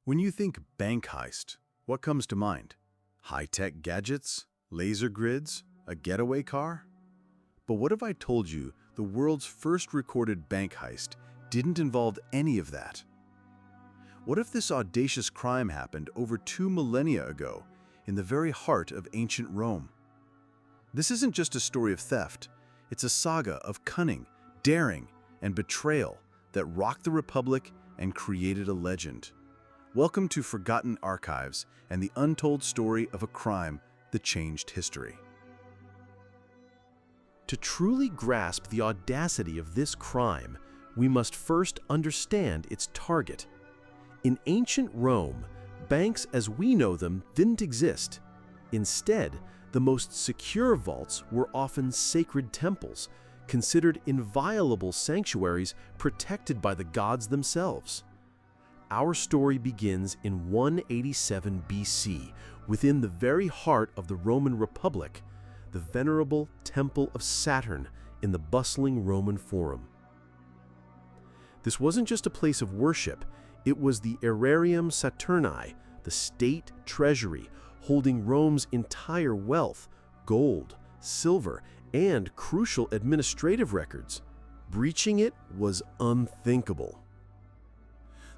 When you think bank heist, what comes to mind? High-tech gadgets? Laser grids? A getaway car? But what if I told you the world's first recorded bank heist didn't involve any of that? What if this audacious crime happened over 2 millennia ago, in the very heart of ancient Rome? This isn't just a story of theft, it's a saga of cunning, daring, and betrayal that rocked the Republic and created a legend. Welcome to Forgotten Archives and the untold story of a crime that changed history. To truly grasp the audacity of this crime, we must first understand its target. In ancient Rome, banks as we know them didn't exist. Instead, the most secure vaults were often sacred temples, considered inviolable sanctuaries protected by the gods themselves. Our story begins in 187 BC, within the very heart of the Roman Republic, the venerable Temple of Saturn in the bustling Roman Forum. This wasn't just a place of worship, it was the Aerarium Saturni, the state treasury, holding Rome's entire wealth, gold, silver, and crucial administrative records. Breaching it was unthinkable.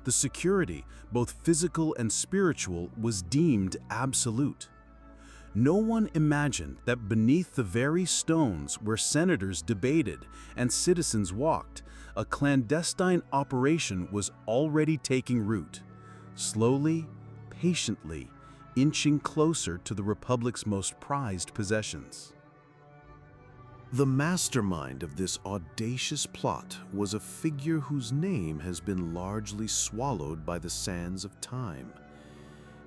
The security, both physical and spiritual, was deemed absolute. No one imagined that beneath the very stones where senators debated and citizens walked, a clandestine operation was already taking root, slowly, patiently, inching closer to the Republic's most prized possessions. The mastermind of this audacious plot was a figure whose name has been largely swallowed by the sands of time.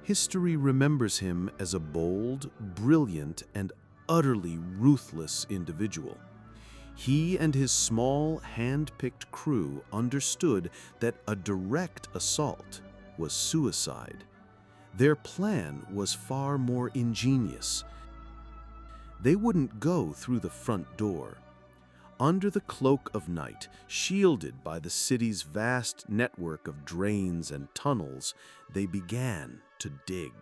History remembers him as a bold, brilliant, and utterly ruthless individual. He and his small, hand-picked crew understood that a direct assault was suicide. Their plan was far more ingenious. They wouldn't go through the front door. Under the cloak of night, shielded by the city's vast network of drains and tunnels, they began to dig.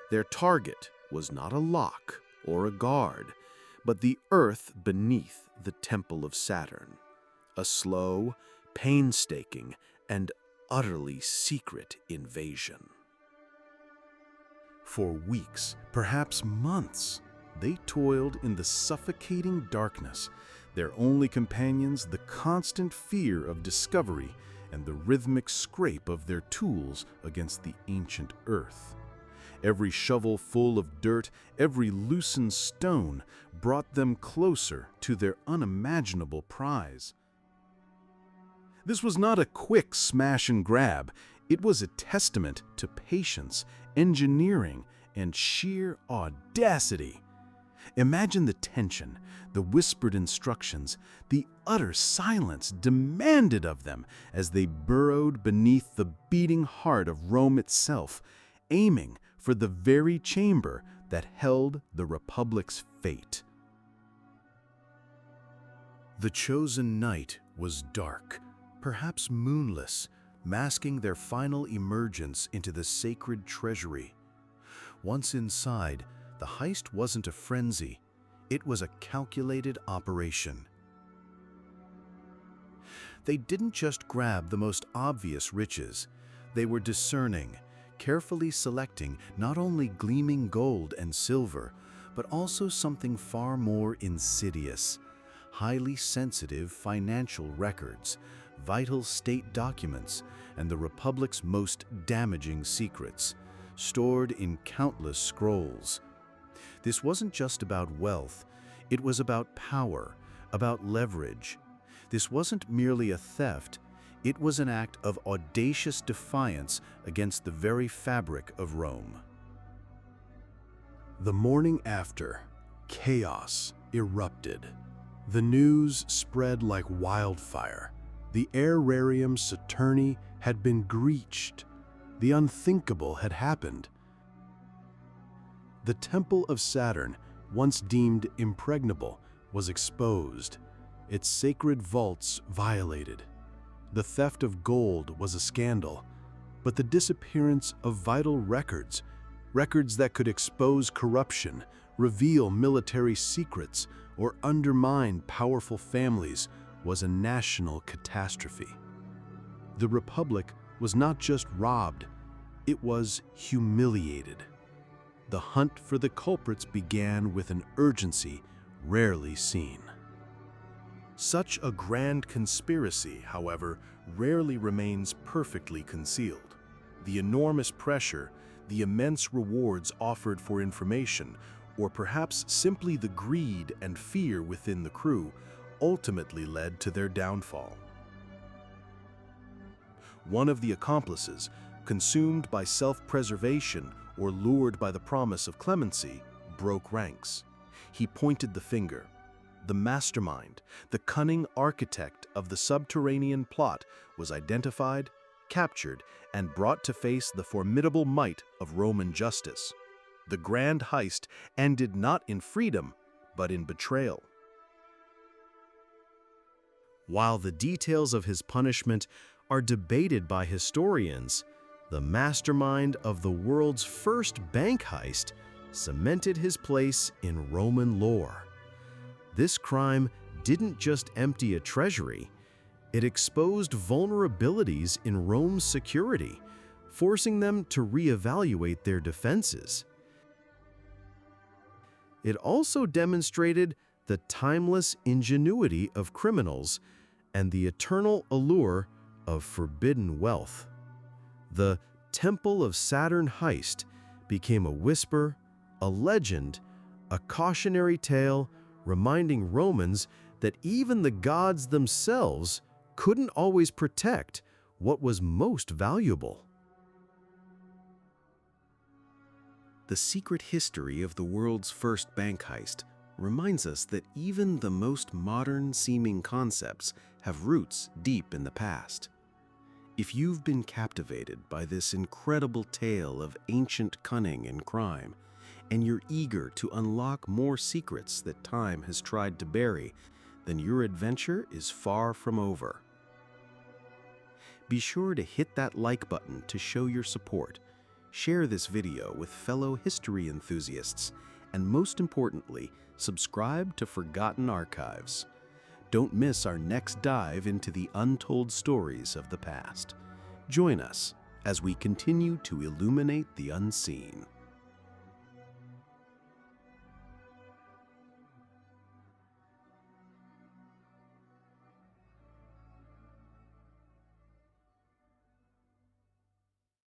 Their target was not a lock or a guard, but the earth beneath the Temple of Saturn. A slow, painstaking, and utterly secret invasion. For weeks, perhaps months, they toiled in the suffocating darkness, their only companions the constant fear of discovery and the rhythmic scrape of their tools against the ancient earth. Every shovel full of dirt, every loosened stone brought them closer to their unimaginable prize. This was not a quick smash and grab. It was a testament to patience, engineering, and sheer audacity. Imagine the tension, the whispered instructions, the utter silence demanded of them as they burrowed beneath the beating heart of Rome itself, aiming for the very chamber that held the Republic's fate. The chosen night was dark, perhaps moonless, masking their final emergence into the sacred treasury. Once inside, the heist wasn't a frenzy, it was a calculated operation. They didn't just grab the most obvious riches, they were discerning, carefully selecting not only gleaming gold and silver, but also something far more insidious, highly sensitive financial records, vital state documents, and the Republic's most damaging secrets, stored in countless scrolls. This wasn't just about wealth, it was about power, about leverage. This wasn't merely a theft, it was an act of audacious defiance against the very fabric of Rome. The morning after, chaos erupted. The news spread like wildfire. The Aerarium Saturni had been breached. The unthinkable had happened. The Temple of Saturn, once deemed impregnable, was exposed, its sacred vaults violated. The theft of gold was a scandal. but the disappearance of vital records, records that could expose corruption, reveal military secrets, or undermine powerful families, was a national catastrophe. The Republic was not just robbed, it was humiliated. The hunt for the culprits began with an urgency rarely seen. Such a grand conspiracy, however, rarely remains perfectly concealed. The enormous pressure, the immense rewards offered for information, or perhaps simply the greed and fear within the crew, ultimately led to their downfall. One of the accomplices, consumed by self-preservation or lured by the promise of clemency, broke ranks. He pointed the finger. The mastermind, the cunning architect of the subterranean plot, was identified, captured, and brought to face the formidable might of Roman justice. The grand heist ended not in freedom, but in betrayal. While the details of his punishment are debated by historians, the mastermind of the world's first bank heist cemented his place in Roman lore. This crime didn't just empty a treasury, it exposed vulnerabilities in Rome's security, forcing them to reevaluate their defenses. It also demonstrated the timeless ingenuity of criminals and the eternal allure of forbidden wealth. The Temple of Saturn heist became a whisper, a legend, a cautionary tale reminding Romans that even the gods themselves couldn't always protect what was most valuable. The secret history of the world's first bank heist reminds us that even the most modern-seeming concepts have roots deep in the past. If you've been captivated by this incredible tale of ancient cunning and crime, and you're eager to unlock more secrets that time has tried to bury, then your adventure is far from over. Be sure to hit that like button to show your support. Share this video with fellow history enthusiasts, and most importantly, subscribe to Forgotten Archives. Don't miss our next dive into the untold stories of the past. Join us as we continue to illuminate the unseen.